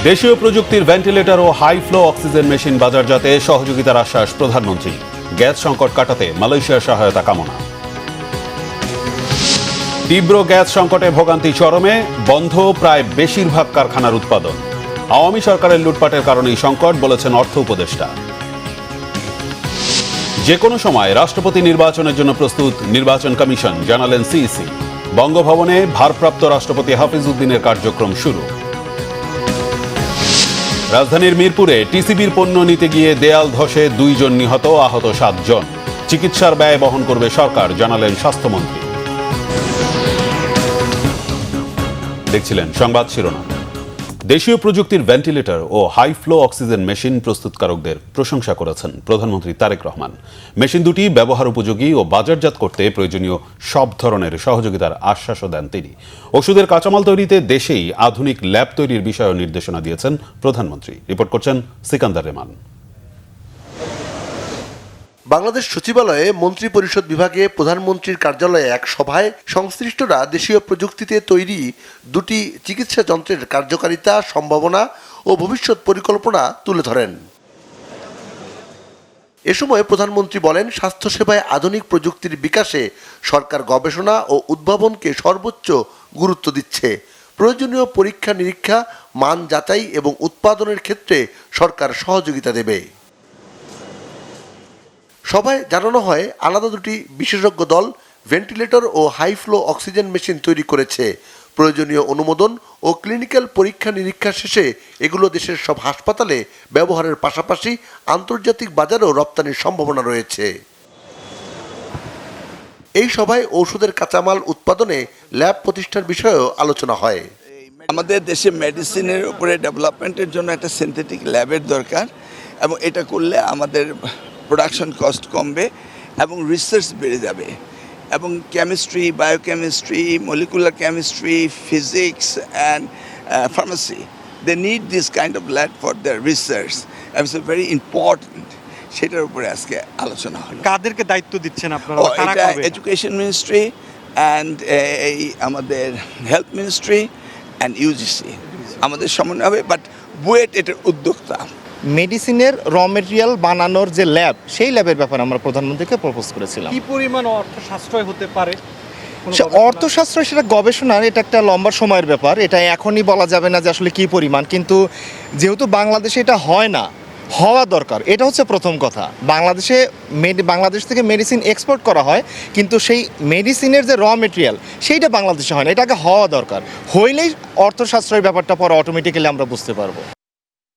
দেশীয় প্রযুক্তির ভেন্টিলেটর ও high flow oxygen machine বাজারজাতে সহযোগিতার আশ্বাস প্রধানমন্ত্রী। গ্যাস সংকট কাটাতে মালয়েশিয়ার সহায়তা কামনা। তীব্র গ্যাস সংকটে ভোগান্তি চরমে, বন্ধ প্রায় বেশিরভাগ কারখানার উৎপাদন। আওয়ামী সরকারের লুটপাটের কারণেই সংকট বলেছেন অর্থ উপদেষ্টা। যে কোনো সময় রাষ্ট্রপতি নির্বাচনের জন্য প্রস্তুত নির্বাচন কমিশন, জানালেন সিইসি। বঙ্গভবনে ভারপ্রাপ্ত রাষ্ট্রপতি হাফিজ উদ্দিনের কার্যক্রম শুরু। রাজধানীর মিরপুরে টিসিবির পণ্য নিতে গিয়ে দেয়াল ধসে 2 জন নিহত, আহত 7 জন। চিকিৎসার ব্যয় বহন করবে সরকার, জানালেন স্বাস্থ্যমন্ত্রী। দেখছিলেন সংবাদ শিরোনাম। দেশীয় প্রযুক্তির ভেন্টিলেটর ও হাই ফ্লো অক্সিজেন মেশিন প্রস্তুতকারকদের প্রশংসা করেছেন প্রধানমন্ত্রী তারেক রহমান। মেশিন দুটি ব্যবহার উপযোগী ও বাজারজাত করতে প্রয়োজনীয় সব ধরনের সহযোগিতার আশ্বাসও দেন তিনি। ওষুধের কাঁচামাল তৈরিতে দেশেই আধুনিক ল্যাব তৈরির বিষয়েও নির্দেশনা দিয়েছেন প্রধানমন্ত্রী। রিপোর্ট করছেন সিকান্দার রেমান। বাংলাদেশ সচিবালয়ে মন্ত্রী পরিষদ বিভাগে প্রধানমন্ত্রীর কার্যালয়ে এক সভায় সংশ্লিষ্টরা দেশীয় প্রযুক্তিতে তৈরি 2টি চিকিৎসা যন্ত্রের কার্যকারিতা, সম্ভাবনা ও ভবিষ্যৎ পরিকল্পনা তুলে ধরেন। এ সময় প্রধানমন্ত্রী বলেন, স্বাস্থ্যসেবায় আধুনিক প্রযুক্তির বিকাশে সরকার গবেষণা ও উদ্ভাবনকে সর্বোচ্চ গুরুত্ব দিচ্ছে। প্রয়োজনীয় পরীক্ষা নিরীক্ষা, মান যাচাই এবং উৎপাদনের ক্ষেত্রে সরকার সহযোগিতা দেবে। সভায় জানানো হয়, আলাদা 2টি বিশেষজ্ঞ দল ভেন্টিলেটর ও হাই ফ্লো অক্সিজেন মেশিন তৈরি করেছে। প্রয়োজনীয় অনুমোদন ও ক্লিনিক্যাল পরীক্ষা নিরীক্ষা শেষে এগুলো দেশের সব হাসপাতালে ব্যবহারের পাশাপাশি আন্তর্জাতিক বাজারেও রপ্তানির সম্ভাবনা রয়েছে। এই সভায় ঔষধের কাঁচামাল উৎপাদনে ল্যাব প্রতিষ্ঠার বিষয়েও আলোচনা হয়। আমাদের দেশে মেডিসিনের উপরে ডেভেলপমেন্টের জন্য একটা সিনথেটিক ল্যাবের দরকার, এবং এটা করলে আমাদের প্রোডাকশন কস্ট কমবে এবং রিসার্চ বেড়ে যাবে। এবং chemistry, biochemistry, molecular chemistry, physics and pharmacy, they need this kind of lab for their research, it's very important. সেটার উপরে আজকে আলোচনা হলো। কাদেরকে দায়িত্ব দিচ্ছেন আপনারা? এটা এডুকেশন মিনিস্ট্রি অ্যান্ড আমাদের হেলথ মিনিস্ট্রি অ্যান্ড ইউজিসি আমাদের সমন্বয় হবে, বাট বুয়েট এটার উদ্যোক্তা। মেডিসিনের র মেটেরিয়াল বানানোর যে ল্যাব, সেই ল্যাবের ব্যাপারে আমরা প্রধানমন্ত্রীকে প্রপোজ করেছিলাম। কি পরিমাণ অর্থ সাশ্রয় হতে পারে? অর্থ সাশ্রয় সেটা গবেষণার, এটা একটা লম্বা সময়ের ব্যাপার। এটা এখনই বলা যাবে না যে আসলে কি পরিমাণ, কিন্তু যেহেতু বাংলাদেশে এটা হয় না, হওয়া দরকার। এটা হচ্ছে প্রথম কথা। বাংলাদেশ থেকে মেডিসিন এক্সপোর্ট করা হয়, কিন্তু সেই মেডিসিনের যে র মেটেরিয়াল সেইটা বাংলাদেশে হয় না। এটাকে হওয়া দরকার। হইলেই অর্থ সাশ্রয়ের ব্যাপারটা পরে অটোমেটিক্যালি আমরা বুঝতে পারবো।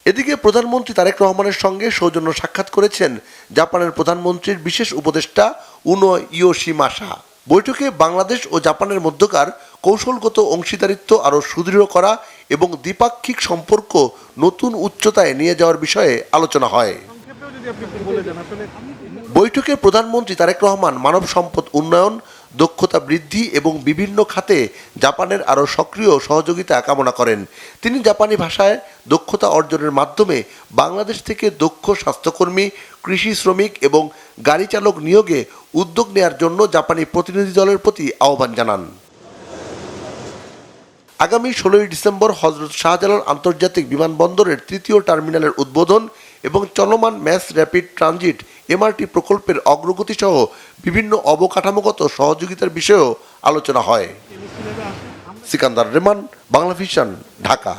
এদিকে প্রধানমন্ত্রী তারেক রহমানের সঙ্গে সৌজন্য সাক্ষাৎ করেছেন জাপানের প্রধানমন্ত্রীর বিশেষ উপদেষ্টা উনো ইয়োশিমাসা। বৈঠকে বাংলাদেশ ও জাপানের মধ্যকার কৌশলগত অংশীদারিত্ব আরও সুদৃঢ় করা এবং দ্বিপাক্ষিক সম্পর্ক নতুন উচ্চতায় নিয়ে যাওয়ার বিষয়ে আলোচনা হয়। বৈঠকে প্রধানমন্ত্রী তারেক রহমান মানব সম্পদ উন্নয়ন, দক্ষতা বৃদ্ধি এবং বিভিন্ন খাতে জাপানের আরও সক্রিয় সহযোগিতা কামনা করেন। তিনি জাপানি ভাষায় দক্ষতা অর্জনের মাধ্যমে বাংলাদেশ থেকে দক্ষ স্বাস্থ্যকর্মী, কৃষি শ্রমিক এবং গাড়ি চালক নিয়োগে উদ্যোগ নেয়ার জন্য জাপানি প্রতিনিধি দলের প্রতি আহ্বান জানান। আগামী 16 ডিসেম্বর হযরত শাহজালাল আন্তর্জাতিক বিমানবন্দরের 3য় টার্মিনালের উদ্বোধন এবং চলমান ম্যাস র্যাপিড ট্রানজিট এমআরটি প্রকল্পের অগ্রগতি সহ বিভিন্ন অবকাঠামোগত সহযোগিতার বিষয়েও আলোচনা হয়। সিকান্দার রেমান, বাংলাভিশন, ঢাকা।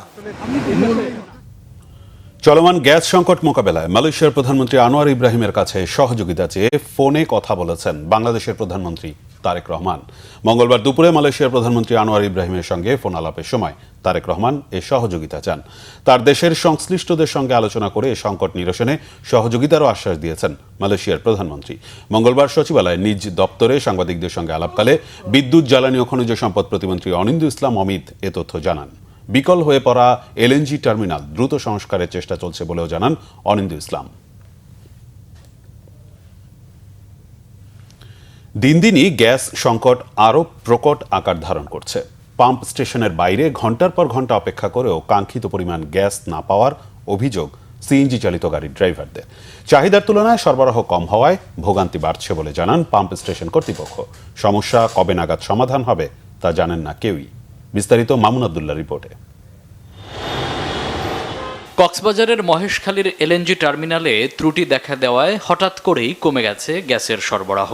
চলমান গ্যাস সংকট মোকাবেলায় মালয়েশিয়ার প্রধানমন্ত্রী আনোয়ার ইব্রাহিমের কাছে সহযোগিতা চেয়ে ফোনে কথা বলেছেন বাংলাদেশের প্রধানমন্ত্রী তারেক রহমান। মঙ্গলবার দুপুরে মালয়েশিয়ার প্রধানমন্ত্রী আনোয়ার ইব্রাহিমের সঙ্গে ফোন আলাপের সময় তারেক রহমান এ সহযোগিতা চান। তার দেশের সংশ্লিষ্টদের সঙ্গে আলোচনা করে এ সংকট নিরসনে সহযোগিতারও আশ্বাস দিয়েছেন মালয়েশিয়ার প্রধানমন্ত্রী। মঙ্গলবার সচিবালয়ে নিজ দপ্তরে সাংবাদিকদের সঙ্গে আলাপকালে বিদ্যুৎ, জ্বালানি ও খনিজ সম্পদ প্রতিমন্ত্রী অনিন্দু ইসলাম অমিত এ তথ্য জানান। বিকল হয়ে পড়া এলএনজি টার্মিনাল দ্রুত সংস্কারের চেষ্টা চলছে বলেও জানান অনিন্দু ইসলাম। দিন দিনই গ্যাস সংকট আরও প্রকট আকার ধারণ করছে। পাম্প স্টেশনের বাইরে ঘন্টার পর ঘন্টা অপেক্ষা করেও কাঙ্ক্ষিত পরিমাণ গ্যাস না পাওয়ার অভিযোগ সিএনজি চালিত গাড়ির ড্রাইভারদের। চাহিদার তুলনায় সরবরাহ কম হওয়ায় ভোগান্তি বাড়ছে বলে জানান পাম্প স্টেশন কর্তৃপক্ষ। সমস্যা কবে নাগাদ সমাধান হবে তা জানেন না কেউই। বিস্তারিত মামুন আব্দুল্লাহ রিপোর্টে। কক্সবাজারের মহেশখালীর এলএনজি টার্মিনালে ত্রুটি দেখা দেওয়ায় হঠাৎ করেই কমে গেছে গ্যাসের সরবরাহ।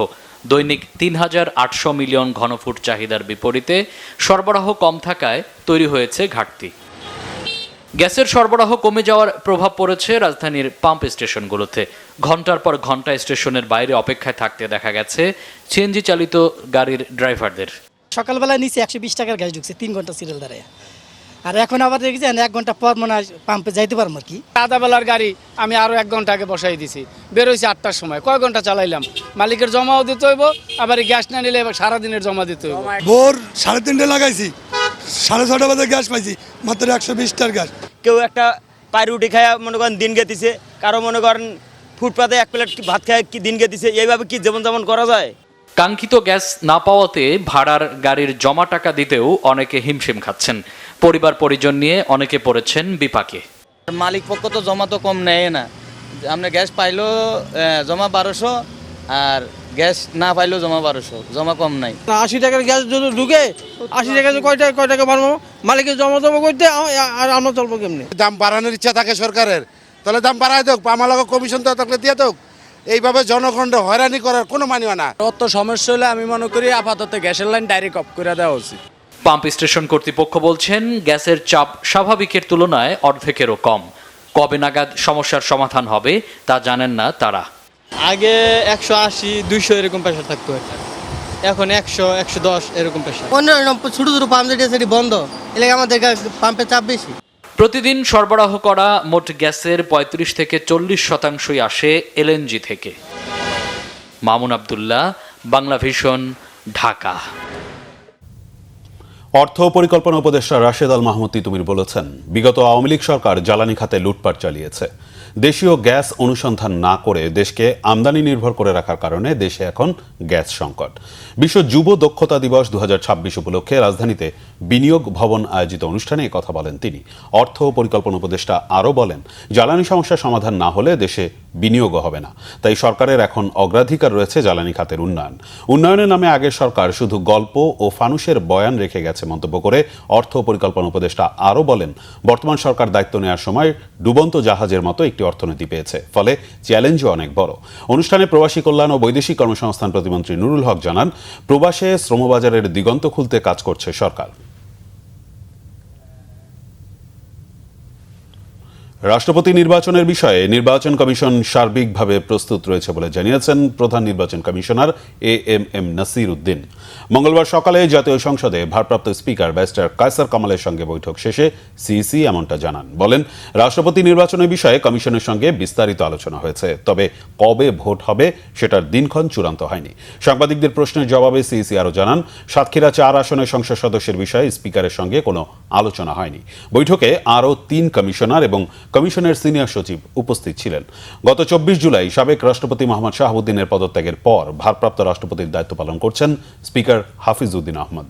দৈনিক ৩,৮০০ মিলিয়ন ঘনফুট চাহিদার বিপরীতে সরবরাহ কম থাকায় তৈরি হয়েছে ঘাটতি। গ্যাসের সরবরাহ কমে যাওয়ার প্রভাব পড়েছে রাজধানীর পাম্প স্টেশনগুলোতে। ঘন্টার পর ঘন্টা স্টেশনের বাইরে অপেক্ষায় থাকতে দেখা গেছে সিএনজি চালিত গাড়ির ড্রাইভারদের। সকালবেলা নিচে 120 টাকার গ্যাস ঢুকছে 3 ঘন্টা সিরিয়াল দাঁড়ায়, আর এখন আবার দেখেছেন 1 ঘন্টা পর মনে হয় পাম্পে যাইতে পারবো আর কি। আধা বেলার গাড়ি আমি আরো 1 ঘন্টা আগে বসাই দিছি, বেরোইছি 8টার সময়। কয় ঘন্টা চালাইলাম, মালিকের জমাও দিতে হইব, আবার গ্যাস না নিলে এবার সারাদিনের জমা দিতে হইব। ভোর 3:30 লাগাইছি, 6:30 বাজে গ্যাস পাইছি, মাত্র 120টার গ্যাস। কেউ একটা পাউরুটি খায় মনে করেন দিন গেতিছে, কারো মনে করেন ফুটপাতে 1 প্লেট ভাত খায় কি দিন গেতিছে। এইভাবে কি যেমন তেমন করা যায়? কাঙ্ক্ষিত গ্যাস না পাওয়াতে ভাড়ার গাড়ির জমা টাকা দিতেও অনেকে হিমশিম খাচ্ছেন। পরিবার পরিজন নিয়ে অনেকে পড়েছেন বিপাকে। মালিক পক্ষ তো জমা তো কম নেয় না, আমরা গ্যাস পাইলেও জমা 1200, আর গ্যাস না পাইলেও জমা 1200, জমা কম নাই। 80 টাকার গ্যাস যদি ঢুকে 80 টাকা কয় টাকা পারবো মালিকের জমা করতে, আর আমরা চলবো কেমনি? দাম বাড়ানোর ইচ্ছা থাকে সরকারের, তাহলে দাম বাড়ায় দেখ, আমার লগে কমিশন তো থাকলে দিয়ে দেখ। এইভাবে জনগণকে হয়রানি করার কোনো মানে না। অত সমস্যা হলে আমি মনে করি আপাতত গ্যাসের লাইন ডাইরেক্ট অফ করে দেওয়া উচিত। পাম্প স্টেশন কর্তৃপক্ষ বলছেন গ্যাসের চাপ স্বাভাবিকের তুলনায় অর্ধেকেরও কম। কবে নাগাদ সমস্যার সমাধান হবে তা জানেন না তারা। আগে 180, 200 এরকম প্রেশার থাকতো, এখন 100, 110 এরকম প্রেশার। অন্য ছোট ছোট পাম্প যেটা সেটি বন্ধ, এলাকা আমাদের পাম্পের চাপ বেশি। প্রতিদিন সরবরাহ করা মোট গ্যাসের 35 থেকে 40% আসে এলএনজি থেকে। মামুন আব্দুল্লাহ, বাংলা ভিশন, ঢাকা। অর্থ পরিকল্পনা উপদেষ্টা রাশেদ আল মাহমুদ তিতুমির বলেছেন, বিগত আওয়ামী লীগ সরকার জ্বালানি খাতে লুটপাট চালিয়েছে। দেশীয় গ্যাস অনুসন্ধান না করে দেশকে আমদানি নির্ভর করে রাখার কারণে দেশে এখন গ্যাস সংকট। বিশ্ব যুব দক্ষতা দিবস 2026 উপলক্ষে রাজধানীতে বিনিয়োগ ভবন আয়োজিত অনুষ্ঠানে কথা বলেন তিনি। অর্থ পরিকল্পনা উপদেষ্টা আরও বলেন, জ্বালানি সমস্যার সমাধান না হলে দেশে বিনিয়োগও হবে না। তাই সরকারের এখন অগ্রাধিকার রয়েছে জ্বালানি খাতের উন্নয়ন। উন্নয়নের নামে আগের সরকার শুধু গল্প ও ফানুসের বয়ান রেখে গেছে মন্তব্য করে অর্থ পরিকল্পনা উপদেষ্টা আরও বলেন, বর্তমান সরকার দায়িত্ব নেওয়ার সময় ডুবন্ত জাহাজের মতো একটি অর্থনীতি পেয়েছে, ফলে চ্যালেঞ্জও অনেক বড়। অনুষ্ঠানে প্রবাসী কল্যাণ ও বৈদেশিক কর্মসংস্থান প্রতিমন্ত্রী নুরুল হক জানান, প্রবাসে শ্রমবাজারের দিগন্ত খুলতে কাজ করছে সরকার। রাষ্ট্রপতি নির্বাচনের বিষয়ে নির্বাচন কমিশন সার্বিকভাবে প্রস্তুত রয়েছে বলে জানিয়েছেন প্রধান নির্বাচন কমিশনার এএমএম নাসির উদ্দিন। মঙ্গলবার সকালে জাতীয় সংসদে ভারপ্রাপ্ত স্পিকার ব্যারিস্টার কায়সার কামালের সঙ্গে বৈঠক শেষে সিইসি এমনটা জানান। বলেন, রাষ্ট্রপতি নির্বাচনের বিষয়ে কমিশনের সঙ্গে বিস্তারিত আলোচনা হয়েছে, তবে কবে ভোট হবে সেটার দিনক্ষণ চূড়ান্ত হয়নি। সাংবাদিকদের প্রশ্নের জবাবে সিইসি আরও জানান, সাতক্ষীরা 4 আসনের সংসদ সদস্যের বিষয়ে স্পিকারের সঙ্গে কোনো আলোচনা হয়নি। বৈঠকে আরও 3 কমিশনার এবং কমিশনের সিনিয়র সচিব উপস্থিত ছিলেন। গত 24 জুলাই সাবেক রাষ্ট্রপতি মোহাম্মদ শাহাবুদ্দিনের পদত্যাগের পর ভারপ্রাপ্ত রাষ্ট্রপতির দায়িত্ব পালন করছেন স্পিকার হাফিজ উদ্দিন আহমদ।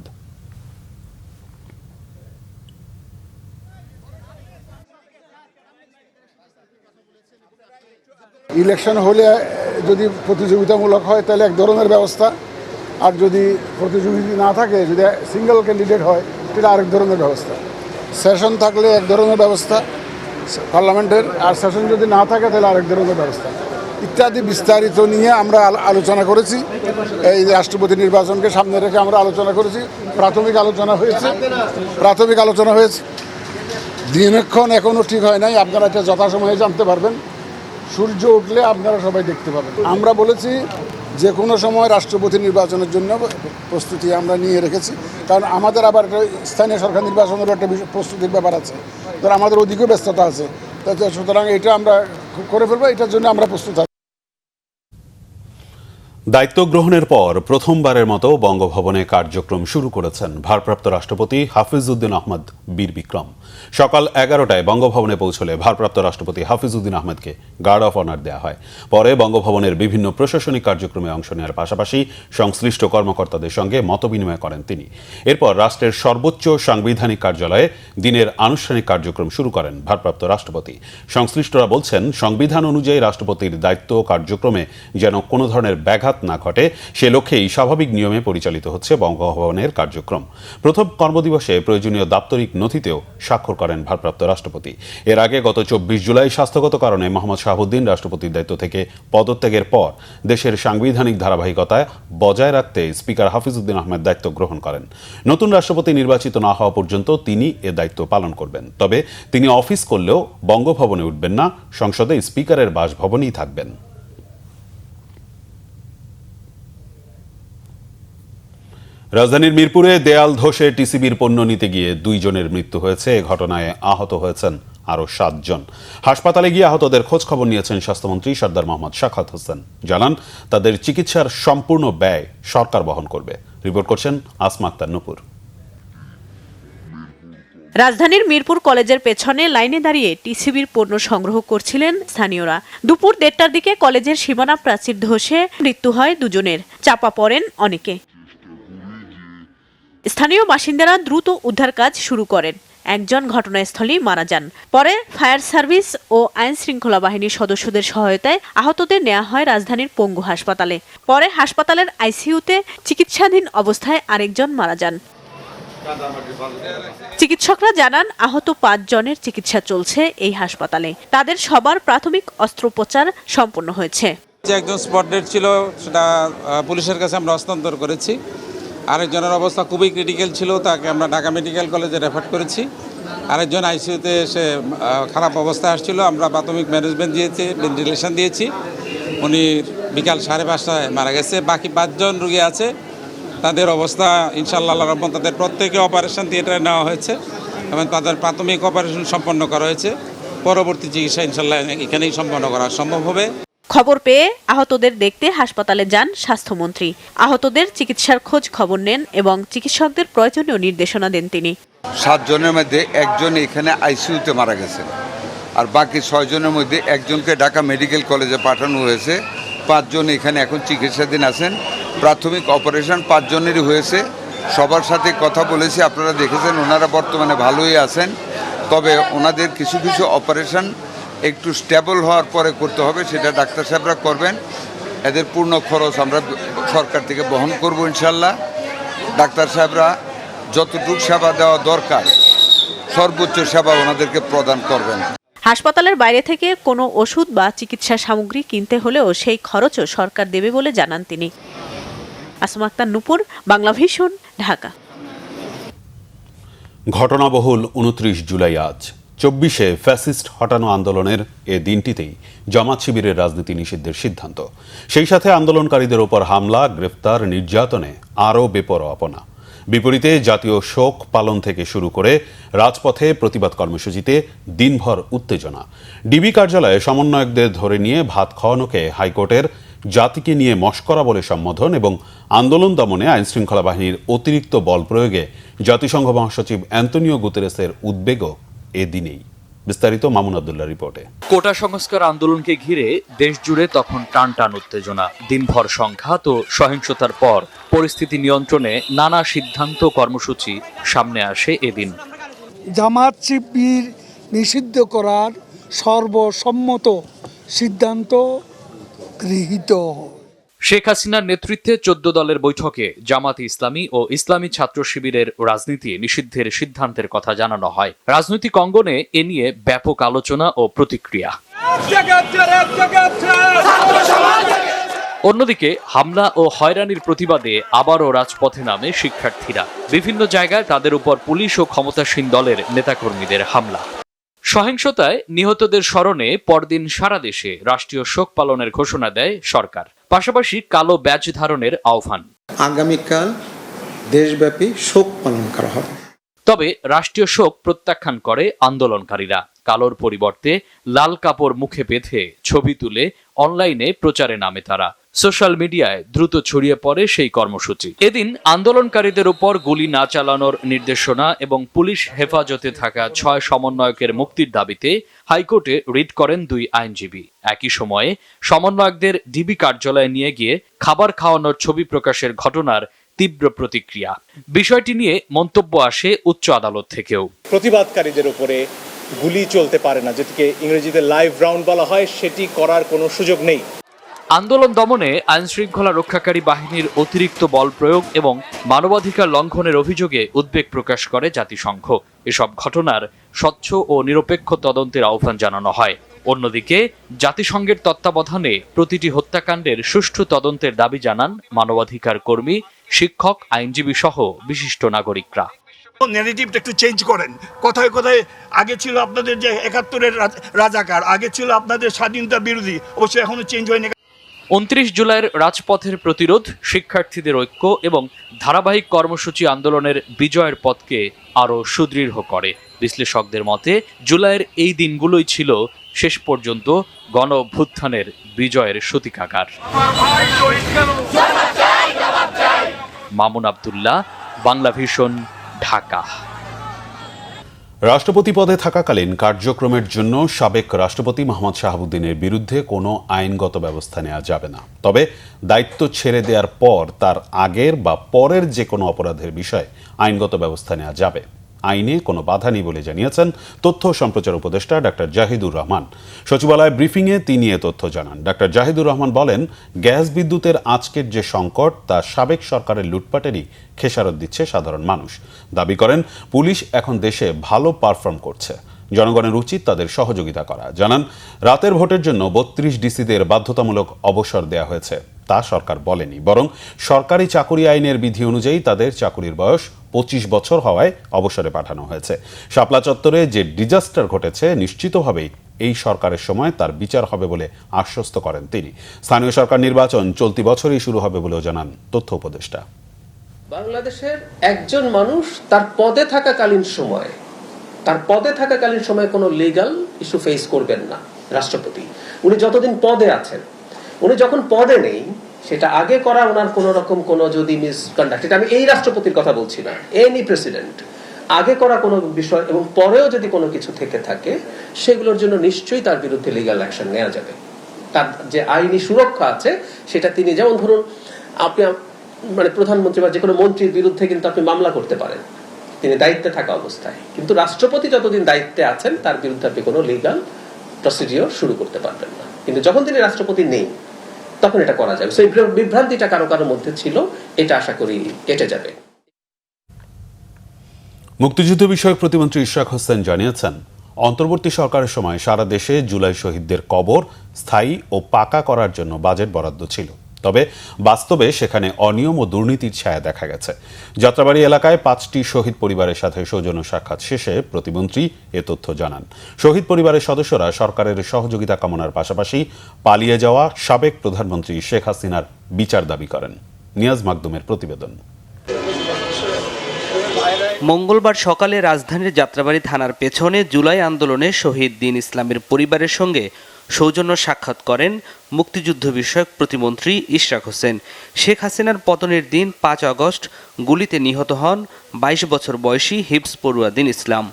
ইলেকশন হলে যদি প্রতিযোগিতামূলক হয় তাহলে এক ধরনের ব্যবস্থা, আর যদি প্রতিযোগিতা না থাকে, যদি সিঙ্গেল ক্যান্ডিডেট হয় তাহলে আরেক ধরনের ব্যবস্থা। সেশন থাকলে এক ধরনের ব্যবস্থা পার্লামেন্টের, আর সেশন যদি না থাকে তাহলে আরেক ধরনের ব্যবস্থা ইত্যাদি বিস্তারিত নিয়ে আমরা আলোচনা করেছি। এই রাষ্ট্রপতি নির্বাচনকে সামনে রেখে আমরা আলোচনা করেছি। প্রাথমিক আলোচনা হয়েছে। দিনক্ষণ এখনও ঠিক হয় নাই, আপনারা এটা যথাসময়ে জানতে পারবেন। সূর্য উঠলে আপনারা সবাই দেখতে পাবেন। আমরা বলেছি যে কোনো সময় রাষ্ট্রপতি নির্বাচনের জন্য প্রস্তুতি আমরা নিয়ে রেখেছি, কারণ আমাদের আবার একটা স্থানীয় সরকার নির্বাচনের একটা প্রস্তুতির ব্যাপার আছে, তো আমাদের অধিকও ব্যস্ততা আছে। সুতরাং এটা আমরা করে ফেলবো, এটার জন্য আমরা প্রস্তুত আছি। দায়িত্ব গ্রহণের পর প্রথমবারের মতো বঙ্গভবনে কার্যক্রম শুরু করেছেন ভারপ্রাপ্ত রাষ্ট্রপতি হাফিজ উদ্দিন আহমদ বীর বিক্রম। সকাল 11টায় বঙ্গভবনে পৌঁছলে ভারপ্রাপ্ত রাষ্ট্রপতি Hafiz Uddin আহমদকে guard of honour দেওয়া হয়। পরে বঙ্গভবনের বিভিন্ন প্রশাসনিক কার্যক্রমে অংশ নেওয়ার পাশাপাশি সংশ্লিষ্ট কর্মকর্তাদের সঙ্গে মতবিনিময় করেন তিনি। এরপর রাষ্ট্রের সর্বোচ্চ সাংবিধানিক কার্যালয়ে দিনের আনুষ্ঠানিক কার্যক্রম শুরু করেন ভারপ্রাপ্ত রাষ্ট্রপতি। সংশ্লিষ্টরা বলছেন, সংবিধান অনুযায়ী রাষ্ট্রপতির দায়িত্ব কার্যক্রমে যেন কোনো ধরনের ব্যাঘাত ব্যাঘাত না ঘটে সে লক্ষ্যেই স্বাভাবিক নিয়মে পরিচালিত হচ্ছে বঙ্গভবনের কার্যক্রম। প্রথম কর্মদিবসে প্রয়োজনীয় দাপ্তরিক নথিতেও স্বাক্ষর করেন ভারপ্রাপ্ত রাষ্ট্রপতি। এর আগে গত 24 জুলাই স্বাস্থ্যগত কারণে মোহাম্মদ শাহাবুদ্দিন রাষ্ট্রপতির দায়িত্ব থেকে পদত্যাগের পর দেশের সাংবিধানিক ধারাবাহিকতায় বজায় রাখতে স্পিকার হাফিজউদ্দিন আহমেদ দায়িত্ব গ্রহণ করেন। নতুন রাষ্ট্রপতি নির্বাচিত না হওয়া পর্যন্ত তিনি এ দায়িত্ব পালন করবেন। তবে তিনি অফিস করলেও বঙ্গভবনে উঠবেন না, সংসদে স্পিকারের বাসভবনেই থাকবেন। রাজধানীর মিরপুরে দেয়াল ধসে টিসিবির পণ্য নিতে গিয়ে 2 জনের মৃত্যু হয়েছে। এ ঘটনায় আহত হয়েছেন আরও 7 জন। হাসপাতালে গিয়ে আহতদের খোঁজ খবর নিয়েছেন স্বাস্থ্যমন্ত্রী সরদার মোহাম্মদ শাখাওয়াত হোসেন। জানান তাদের চিকিৎসার সম্পূর্ণ ব্যয় সরকার বহন করবে। রিপোর্ট করছেন আসমা আক্তার নূপুর। রাজধানীর মিরপুর কলেজের পেছনে লাইনে দাঁড়িয়ে টিসিবির পণ্য সংগ্রহ করছিলেন স্থানীয়রা। দুপুর 1টার দিকে কলেজের সীমানা প্রাচীর ধসে মৃত্যু হয় 2 জনের, চাপা পড়েন অনেকে। স্থানীয় বাসিন্দারা দ্রুত উদ্ধার কাজ শুরু করেন। একজন ঘটনাস্থলেই মারা যান। পরে ফায়ার সার্ভিস ও আইন শৃঙ্খলা বাহিনীর সদস্যদের সহায়তায় আহতদের নেওয়া হয় রাজধানীর পঙ্গু হাসপাতালে। পরে হাসপাতালের আইসিইউতে চিকিৎসাধীন অবস্থায় আরেকজন মারা যান। চিকিৎসকরা জানান আহত 5 জনের চিকিৎসা চলছে এই হাসপাতালে। তাদের সবার প্রাথমিক অস্ত্রোপচার সম্পন্ন হয়েছে। একজন স্পট ডেড ছিল, সেটা পুলিশের কাছে আমরা হস্তান্তর করেছি। আরেকজনের অবস্থা খুবই ক্রিটিক্যাল ছিল, তাকে আমরা ঢাকা মেডিকেল কলেজে রেফার করেছি। আরেকজন আইসিইউতে সে খারাপ অবস্থায় আসছিল, আমরা প্রাথমিক ম্যানেজমেন্ট দিয়েছি, ভেন্টিলেশন দিয়েছি। উনি বিকাল 5:30টায় মারা গেছে। বাকি 5 জন রোগী আছে, তাদের অবস্থা ইনশাআল্লাহ রহমান, তাদের প্রত্যেকে অপারেশন থিয়েটারে নেওয়া হয়েছে এবং তাদের প্রাথমিক অপারেশন সম্পন্ন করা হয়েছে। পরবর্তী চিকিৎসা ইনশাআল্লাহ এখানেই সম্পন্ন করা সম্ভব হবে। খবর পেয়ে আহতদের দেখতে হাসপাতালে যান স্বাস্থ্যমন্ত্রী। আহতদের চিকিৎসার খোঁজ খবর নেন এবং চিকিৎসকদের প্রয়োজনীয় নির্দেশনা দেন তিনি। 7 জনের মধ্যে একজন এখানে আইসিইউতে মারা গেছেন, আর বাকি 6 জনের মধ্যে একজনকে ঢাকা মেডিকেল কলেজে পাঠানো হয়েছে। 5 জন এখানে এখন চিকিৎসাধীন আছেন। প্রাথমিক অপারেশন 5 জনেরই হয়েছে। সবার সাথে কথা বলেছি, আপনারা দেখেছেন ওনারা বর্তমানে ভালোই আছেন। তবে ওনাদের কিছু কিছু অপারেশন একটু স্টেবল হওয়ার পরে করতে হবে, সেটা ডাক্তার সাহেবরা করবেন। এদের পূর্ণ খরচ আমরা সরকার থেকে বহন করব ইনশাল্লাহ। ডাক্তার সাহেবরা যতটুকু সেবা দেওয়া দরকার সর্বোচ্চ সেবা ওনাদেরকে প্রদান করবেন। হাসপাতালের বাইরে থেকে কোনো ওষুধ বা চিকিৎসা সামগ্রী কিনতে হলেও সেই খরচও সরকার দেবে বলে জানান তিনি। আসমা আক্তার নূপুর, বাংলা ভিশন, ঢাকা। ঘটনাবহুল 29 জুলাই আজ 24-এ ফ্যাসিস্ট হটানো আন্দোলনের এ দিনটিতেই জামাত শিবিরের রাজনীতি নিষিদ্ধের সিদ্ধান্ত। সেই সাথে আন্দোলনকারীদের ওপর হামলা, গ্রেফতার, নির্যাতনে আরও বেপরোয়াপনা। বিপরীতে জাতীয় শোক পালন থেকে শুরু করে রাজপথে প্রতিবাদ কর্মসূচিতে দিনভর উত্তেজনা। ডিবি কার্যালয়ে সমন্বয়কদের ধরে নিয়ে ভাত খাওয়ানোকে হাইকোর্টের জাতিকে নিয়ে মশকরা বলে সম্বোধন এবং আন্দোলন দমনে আইনশৃঙ্খলা বাহিনীর অতিরিক্ত বল প্রয়োগে জাতিসংঘ মহাসচিব অ্যান্তনিও গুতেরেসের উদ্বেগও এদিনেই। বিস্তারিত মামুন আব্দুল্লাহ রিপোর্টে। কোটা সংস্কার আন্দোলনকে ঘিরে দেশ জুড়ে তখন টান টান উত্তেজনা। দিনভর সংঘাত ও সহিংসতার পর পরিস্থিতি নিয়ন্ত্রণে নানা সিদ্ধান্ত কর্মসূচি সামনে আসে এদিন। জামাত শিবির নিষিদ্ধ করার সর্বসম্মত সিদ্ধান্ত গৃহীত। শেখ হাসিনার নেতৃত্বে 14 দলের বৈঠকে জামাতে ইসলামী ও ইসলামী ছাত্র শিবিরের রাজনীতি নিষিদ্ধের সিদ্ধান্তের কথা জানানো হয়। রাজনৈতিক অঙ্গনে এ নিয়ে ব্যাপক আলোচনা ও প্রতিক্রিয়া। অন্যদিকে হামলা ও হয়রানির প্রতিবাদে আবারও রাজপথে নামে শিক্ষার্থীরা। বিভিন্ন জায়গায় তাদের উপর পুলিশ ও ক্ষমতাসীন দলের নেতাকর্মীদের হামলা। সহিংসতায় নিহতদের স্মরণে পরদিন সারা দেশে রাষ্ট্রীয় শোক পালনের ঘোষণা দেয় সরকার, পাশাপাশি কালো ব্যাজ ধারণের আহ্বান। আগামীকাল দেশব্যাপী শোক পালন করা হবে। তবে রাষ্ট্রীয় শোক প্রত্যাখ্যান করে আন্দোলনকারীরা। কালোর পরিবর্তে লাল কাপড় মুখে বেঁধে ছবি তুলে অনলাইনে প্রচারে নামে তারা। সোশ্যাল মিডিয়ায় দ্রুত ছড়িয়ে পড়ে সেই কর্মসূচি। এদিন আন্দোলনকারীদের উপর গুলি না চালানোর নির্দেশনা এবং পুলিশ হেফাজতে থাকা 6 সমন্বয়কের মুক্তির দাবিতে হাইকোর্টে রিট করেন 2 আইনজীবী। একই সময়ে সমন্বয়কদের ডিবি কার্যালয়ে নিয়ে গিয়ে খাবার খাওয়ানোর ছবি প্রকাশের ঘটনার তীব্র প্রতিক্রিয়া। বিষয়টি নিয়ে মন্তব্য আসে উচ্চ আদালত থেকেও। প্রতিবাদকারীদের উপরে গুলি চলতে পারে না, যেটিকে ইংরেজিতে লাইভ রাউন্ড বলা হয়, সেটি করার কোনো সুযোগ নেই। আন্দোলন দমনে আইনশৃঙ্খলা রক্ষাকারী বাহিনীর অতিরিক্ত বল প্রয়োগ এবং মানবাধিকার লঙ্ঘনের অভিযোগে উদ্বেগ প্রকাশ করে জাতিসংঘ। এসব ঘটনার স্বচ্ছ ও নিরপেক্ষ তদন্তের আহ্বান জানানো হয়। অন্যদিকে জাতিসংঘের তত্ত্বাবধানে প্রতিটি হত্যাকাণ্ডের সুষ্ঠু তদন্তের দাবি জানান মানবাধিকার কর্মী, শিক্ষক, আইনজীবী সহ বিশিষ্ট নাগরিকরা। ন্যারেটিভটা একটু চেঞ্জ করেন। কথায় কথায় আগে ছিল আপনাদের যে ৭১-এর রাজাকার, আগে ছিল আপনাদের স্বাধীনতা বিরোধী, অবশ্যই এখনো চেঞ্জ হয়নি। ২৯ জুলাইয়ের রাজপথের প্রতিরোধ, শিক্ষার্থীদের ঐক্য এবং ধারাবাহিক কর্মসূচি আন্দোলনের বিজয়ের পথকে আরও সুদৃঢ় করে। বিশ্লেষকদের মতে জুলাইয়ের এই দিনগুলোই ছিল শেষ পর্যন্ত গণ অভ্যুত্থানের বিজয়ের সূতিকাগার। মামুন আব্দুল্লাহ, বাংলা ভিশন, ঢাকা। রাষ্ট্রপতি পদে থাকাকালীন কার্যক্রমের জন্য সাবেক রাষ্ট্রপতি মোহাম্মদ শাহাবুদ্দিনের বিরুদ্ধে কোনো আইনগত ব্যবস্থা নেওয়া যাবে না। তবে দায়িত্ব ছেড়ে দেওয়ার পর তার আগের বা পরের যে কোনো অপরাধের বিষয়ে আইনগত ব্যবস্থা নেওয়া যাবে। আইনে কোনো বাধা নেই বলে জানিয়েছেন তথ্য ও সম্প্রচার উপদেষ্টা ডাক্তার জাহিদুর রহমান। সচিবালয় ব্রিফিংয়ে তিনি এ তথ্য জানান। ডাক্তার জাহিদুর রহমান বলেন, গ্যাস বিদ্যুতের আজকের যে সংকট তা সাবেক সরকারের লুটপাটেরই খেসারত দিচ্ছে সাধারণ মানুষ। দাবি করেন, পুলিশ এখন দেশে ভালো পারফর্ম করছে, জনগণের উচিত তাদের সহযোগিতা করা। জানান, রাতের ভোটের জন্য ৩২ ডিসিদের বাধ্যতামূলক অবসর দেওয়া হয়েছে তা সরকার বলেনি, বরং সরকারি চাকুরি আইনের বিধি অনুযায়ী তাদের চাকুরির বয়স ২৫ বছর হওয়ায় অবসরে পাঠানো হয়েছে। শাপলা চত্বরে যে ডিজাস্টার ঘটেছে নিশ্চিতভাবেই এই সরকারের সময় তার বিচার হবে বলে আশ্বস্ত করেন তিনি। স্থানীয় সরকার নির্বাচন চলতি বছরই শুরু হবে বলেও জানান তথ্য উপদেষ্টা। বাংলাদেশের একজন মানুষ তার পদে থাকাকালীন সময় কোনো লিগ্যাল ইস্যু ফেস করবেন না। রাষ্ট্রপতি উনি যতদিন পদে আছেন, উনি যখন পদে নেই, সেটা আগে করা ওনার কোনো রকম কোনো যদি মিসকন্ডাক্ট, এটা আমি এই রাষ্ট্রপতির কথা বলছি না, এনি প্রেসিডেন্ট আগে করা কোনো বিষয় এবং পরেও যদি কোনো কিছু থেকে থাকে, সেগুলোর জন্য নিশ্চয়ই তার বিরুদ্ধে লিগ্যাল অ্যাকশন নেওয়া যাবে। তার যে আইনি সুরক্ষা আছে সেটা তিনি, যেমন ধরুন আপনি মানে প্রধানমন্ত্রী বা যে কোনো মন্ত্রীর বিরুদ্ধে কিন্তু আপনি মামলা করতে পারেন তিনি দায়িত্বে থাকা অবস্থায়, কিন্তু রাষ্ট্রপতি যতদিন দায়িত্বে আছেন তার বিরুদ্ধে আপনি কোনো লিগ্যাল প্রসিডিওর শুরু করতে পারবেন না। কিন্তু যখন তিনি রাষ্ট্রপতি নেই তখন এটা করা যাবে। সেই বিভ্রান্তিটা কারো কারোর মধ্যে ছিল, এটা আশা করি কেটে যাবে। মুক্তিযুদ্ধ বিষয়ক প্রতিমন্ত্রী ইশরাক হোসেন জানিয়েছেন, অন্তর্বর্তী সরকারের সময় সারা দেশে জুলাই শহীদদের কবর স্থায়ী ও পাকা করার জন্য বাজেট বরাদ্দ ছিল। তবে বাস্তবে সেখানে অনিয়ম ও দুর্নীতির ছায়া দেখা গেছে। যাত্রাবাড়ি এলাকায় ৫টি শহীদ পরিবারের সাথে সৌজন্য সাক্ষাৎ শেষে প্রতিমন্ত্রী এ তথ্য জানান। শহীদ পরিবারের সদস্যরা সরকারের সহযোগিতা কামনার পাশাপাশি পালিয়ে যাওয়া সাবেক প্রধানমন্ত্রী শেখ হাসিনার বিচার দাবি করেন। নিয়াজ মাকদুমের প্রতিবেদন। মঙ্গলবার সকালে রাজধানীর যাত্রাবাড়ি থানার পেছনে জুলাই আন্দোলনে শহীদ দ্বীন ইসলামের পরিবারের সঙ্গে সৌজন্য সাক্ষাৎ করেন মুক্তিযুদ্ধ বিষয়ক প্রতিমন্ত্রী ইশরাক হোসেন। শেখ হাসিনার পতনের দিন ৫ আগস্ট গুলিতে নিহত হন ২২ বছর বয়সী হিফজ পড়ুয়া দ্বীন ইসলাম।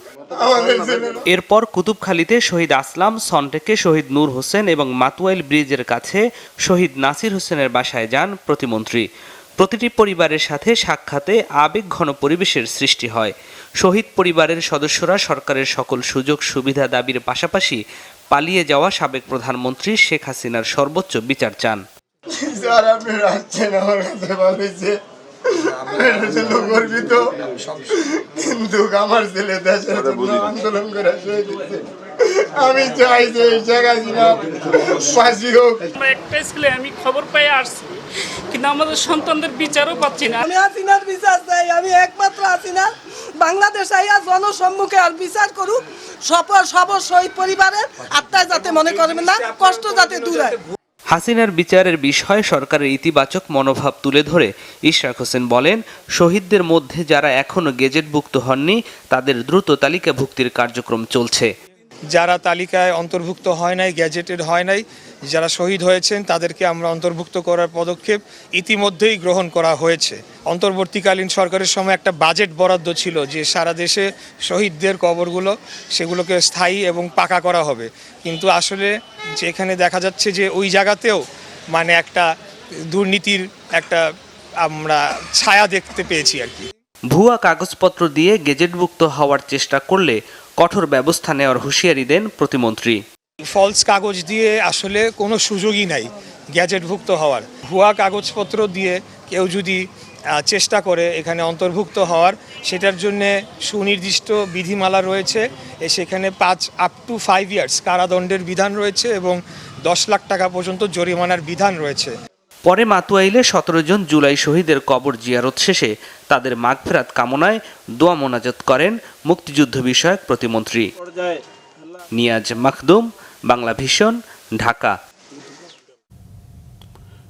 এরপর কুতুবখালীতে শহীদ আসলাম, সনটেকে শহীদ নূর হোসেন এবং মাতুয়াইল ব্রিজের কাছে শহীদ নাসির হোসেনের বাসায় যান প্রতিমন্ত্রী। প্রতিটি পরিবারের সাথে সাক্ষাতে আবেগঘন পরিবেশের সৃষ্টি হয়। শহীদ পরিবারের সদস্যরা সরকারের সকল সুযোগ সুবিধা দাবির পাশাপাশি পালিয়ে যাওয়া সাবেক প্রধানমন্ত্রী শেখ হাসিনার সর্বোচ্চ বিচার চান। আমি চাই যে শেখ হাসিনা ফাঁসি হোক। একটা স্কুলে আমি খবর পেয়ে আসছি, কিন্তু আমাদের সন্তানদের বিচারও পাচ্ছি না। আমি হাসিনার বিচার চাই, আমি একমাত্র হাসিনা বাংলাদেশ আইয়া জনসম্মুখে আর বিচার করুক, সব শহীদ পরিবারের আত্মায় যাতে মনে করবেন না, কষ্ট যাতে দূর হয়। হাসিনার বিচারের বিষয়ে সরকারের ইতিবাচক মনোভাব তুলে ধরে ইশরাক হোসেন বলেন, শহীদদের মধ্যে যারা এখনো গেজেটভুক্ত হননি তাদের দ্রুত তালিকাভুক্তির কার্যক্রম চলছে। যারা তালিকায় অন্তর্ভুক্ত হয় নাই, গ্যাজেটেড হয় নাই, যারা শহীদ হয়েছেন তাদেরকে আমরা অন্তর্ভুক্ত করার পদক্ষেপ ইতিমধ্যেই গ্রহণ করা হয়েছে। অন্তর্বর্তীকালীন সরকারের সময় একটা বাজেট বরাদ্দ ছিল যে সারা দেশে শহীদদের কবরগুলো সেগুলোকে স্থায়ী এবং পাকা করা হবে, কিন্তু আসলে যেখানে দেখা যাচ্ছে যে ওই জায়গাতেও মানে একটা দুর্নীতির একটা আমরা ছায়া দেখতে পেয়েছি আর কি। ভুয়া কাগজপত্র দিয়ে গেজেটভুক্ত হওয়ার চেষ্টা করলে কঠোর ব্যবস্থা নেওয়ার হুঁশিয়ারি দেন প্রতিমন্ত্রী। ফলস কাগজ দিয়ে আসলে কোনো সুযোগই নাই গ্যাজেটভুক্ত হওয়ার। ভুয়া কাগজপত্র দিয়ে কেউ যদি চেষ্টা করে এখানে অন্তর্ভুক্ত হওয়ার, সেটার জন্যে সুনির্দিষ্ট বিধিমালা রয়েছে। সেখানে 5 to 5 years কারাদণ্ডের বিধান রয়েছে এবং 10 লাখ টাকা পর্যন্ত জরিমানার বিধান রয়েছে। পরে মাতুয়াইলে 17 জন জুলাই শহীদের কবর জিয়ারত শেষে তাদের মাগফিরাত কামনায় দোয়া মোনাজাত করেন মুক্তিযুদ্ধ বিষয়ক প্রতিমন্ত্রী। নিয়াজ মাখদুম, বাংলা ভিশন, ঢাকা।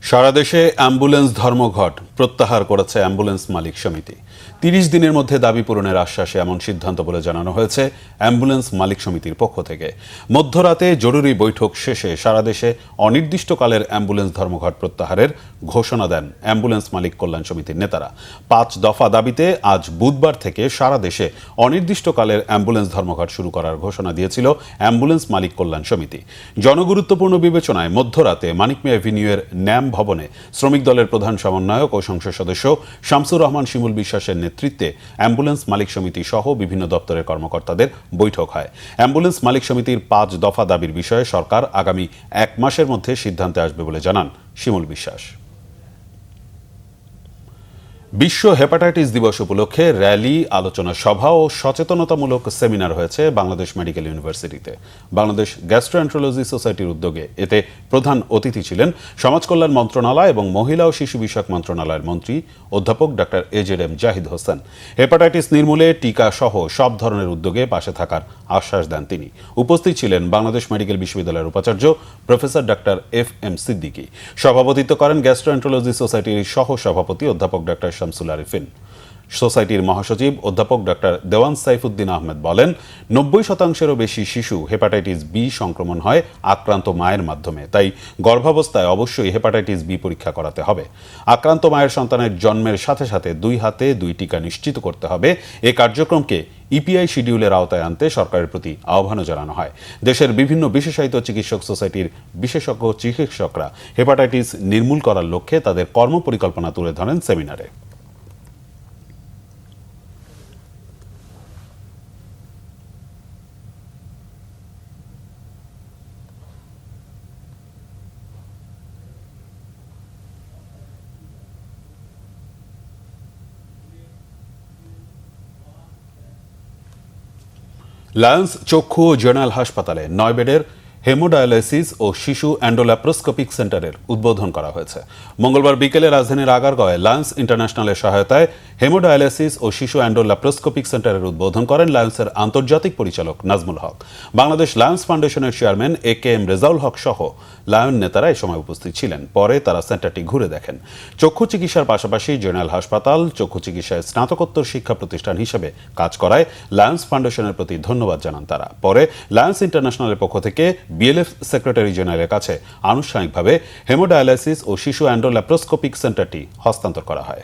সারা দেশে অ্যাম্বুলেন্স ধর্মঘট প্রত্যাহার করেছে অ্যাম্বুলেন্স মালিক সমিতি। 30 দিনের মধ্যে দাবি পূরণের আশ্বাসে এমন সিদ্ধান্ত বলে জানানো হয়েছে অ্যাম্বুলেন্স মালিক সমিতির পক্ষ থেকে। মধ্যরাতে জরুরি বৈঠক শেষে সারা দেশে অনির্দিষ্টকালের অ্যাম্বুলেন্স ধর্মঘট প্রত্যাহারের ঘোষণা দেন অ্যাম্বুলেন্স মালিক কল্যাণ সমিতির নেতারা। 5 দফা দাবিতে আজ বুধবার থেকে সারা দেশে অনির্দিষ্টকালের অ্যাম্বুলেন্স ধর্মঘট শুরু করার ঘোষণা দিয়েছিল অ্যাম্বুলেন্স মালিক কল্যাণ সমিতি। জনগুরুত্বপূর্ণ বিবেচনায় মধ্যরাতে মানিক মিয়া এভিনিউয়ের ন্যাম ভবনে শ্রমিক দলের প্রধান সমন্বয়ক ও সংসদ সদস্য শামসুর রহমান শিমুল বিশ্বাসের নেতৃত্বে অ্যাম্বুলেন্স মালিক সমিতি সহ বিভিন্ন দপ্তরের কর্মকর্তাদের বৈঠক হয়। অ্যাম্বুলেন্স মালিক সমিতির 5 দফা দাবির বিষয়ে সরকার আগামী 1 মাসের মধ্যে সিদ্ধান্তে আসবে বলে জানান শিমুল বিশ্বাস। বিশ্ব হেপাটাইটিস দিবস উপলক্ষে র্যালি, আলোচনা সভা ও সচেতনতামূলক সেমিনার হয়েছে বাংলাদেশ মেডিকেল ইউনিভার্সিটিতে। বাংলাদেশ গ্যাস্ট্রোএন্টারোলজি সোসাইটির উদ্যোগে এতে প্রধান অতিথি ছিলেন সমাজ কল্যাণ মন্ত্রণালয় এবং মহিলা ও শিশু বিষয়ক মন্ত্রণালয়ের মন্ত্রী অধ্যাপক doctor AJM Zahid Hossain. Hepatitis নির্মূলে টিকা সহ সব ধরনের উদ্যোগে পাশে থাকার আশ্বাস দেন তিনি। উপস্থিত ছিলেন বাংলাদেশ মেডিকেল বিশ্ববিদ্যালয়ের উপাচার্য প্রফেসর ডক্টর FM সিদ্দিকী। সভাপতিত্ব করেন গ্যাস্ট্রোএন্টারোলজি সোসাইটির সহ সভাপতি অধ্যাপক ডক্টর শামসুল আরিফিন। সোসাইটির মহাসচিব অধ্যাপক ডক্টর দেওয়ান সাইফুদ্দিন আহমেদ বলেন, 90%-এরও বেশি শিশু হেপাটাইটিস বি সংক্রমণ হয় আক্রান্ত মায়ের মাধ্যমে। তাই গর্ভাবস্থায় অবশ্যই হেপাটাইটিস বি পরীক্ষা করাতে হবে। আক্রান্ত মায়ের সন্তানের জন্মের সাথে সাথে 2 হাতে 2 টিকা নিশ্চিত করতে হবে। এই কার্যক্রমকে EPI শিডিউলের আওতায় আনতে সরকারের প্রতি আহ্বানও জানানো হয়। দেশের বিভিন্ন বিশেষায়িত চিকিৎসক সোসাইটির বিশেষজ্ঞ চিকিৎসকরা হেপাটাইটিস নির্মূল করার লক্ষ্যে তাদের কর্মপরিকল্পনা তুলে ধরেন সেমিনারে। লায়ন্স চক্ষু ও জেনারেল হাসপাতালে 9 বেডের হেমোডায়ালাইসিস ও শিশু অ্যান্ডোল্যাপ্রোস্কোপিক সেন্টারের উদ্বোধন করা হয়েছে। মঙ্গলবার বিকেলে রাজধানীর আগারগাঁওয়ে লায়ন্স ইন্টারন্যাশনালের সহায়তায় হেমোডায়ালাইসিস ও শিশু অ্যান্ডোল্যাপ্রোস্কোপিক সেন্টারের উদ্বোধন করেন লায়ন্সের আন্তর্জাতিক পরিচালক নাজমুল হক। বাংলাদেশ লায়ন্স ফাউন্ডেশনের চেয়ারম্যান AKM রেজাউল হক সহ লায়ন নেতারা এই সময় উপস্থিত ছিলেন। পরে তারা সেন্টারটি ঘুরে দেখেন। চক্ষু চিকিৎসার পাশাপাশি জেনারেল হাসপাতাল চক্ষু চিকিৎসায় স্নাতকোত্তর শিক্ষা প্রতিষ্ঠান হিসেবে কাজ করায় লায়ন্স ফাউন্ডেশনের প্রতি ধন্যবাদ জানান তারা। পরে লায়ন্স ইন্টারন্যাশনালের পক্ষ থেকে BLF সেক্রেটারি জেনারেলের কাছে আনুষ্ঠানিকভাবে হেমোডায়ালাইসিস ও শিশু অ্যান্ডোল্যাপ্রোস্কোপিক সেন্টারটি হস্তান্তর করা হয়।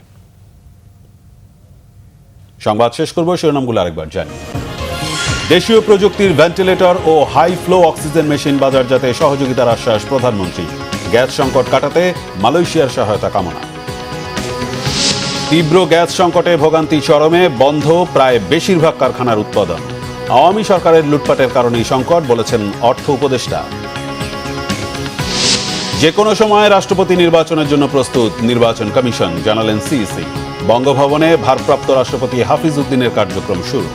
সংবাদ শেষ করব, শিরোনামগুলো আরেকবার জানি। দেশীয় প্রযুক্তির ভেন্টিলেটর ও হাই ফ্লো অক্সিজেন মেশিন বাজারজাতে সহযোগিতার আশ্বাস প্রধানমন্ত্রী। গ্যাস সংকট কাটাতে মালয়েশিয়ার সহায়তা কামনা। তীব্র গ্যাস সংকটে ভোগান্তি চরমে, বন্ধ প্রায় বেশিরভাগ কারখানার উৎপাদন। আওয়ামী সরকারের লুটপাটের কারণেই সংকট বলেছেন অর্থ উপদেষ্টা। যে কোনো সময় রাষ্ট্রপতি নির্বাচনের জন্য প্রস্তুত নির্বাচন কমিশন, জানালেন CEC। বঙ্গভবনে ভারপ্রাপ্ত রাষ্ট্রপতি হাফিজ উদ্দিনের কার্যক্রম শুরু।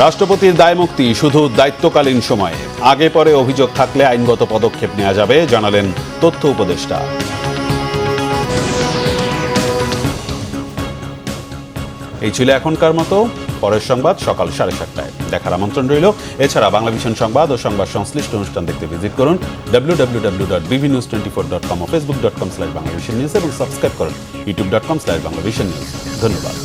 রাষ্ট্রপতির দায়মুক্তি শুধু দায়িত্বকালীন সময়ে, আগে পরে অভিযোগ থাকলে আইনগত পদক্ষেপ নেওয়া যাবে, জানালেন তথ্য উপদেষ্টা। এই ছিল এখনকার মতো। পরের সংবাদ সকাল 7:30টায় দেখার আমন্ত্রণ রইল। এছাড়া বাংলা ভিশন সংবাদ ও সংবাদ সংশ্লিষ্ট অনুষ্ঠান দেখতে ভিজিট করুন www.bvnews24.com ও facebook.com/banglavishnnews এবং সাবস্ক্রাইব করুন youtube.com/banglavishnnews। ধন্যবাদ।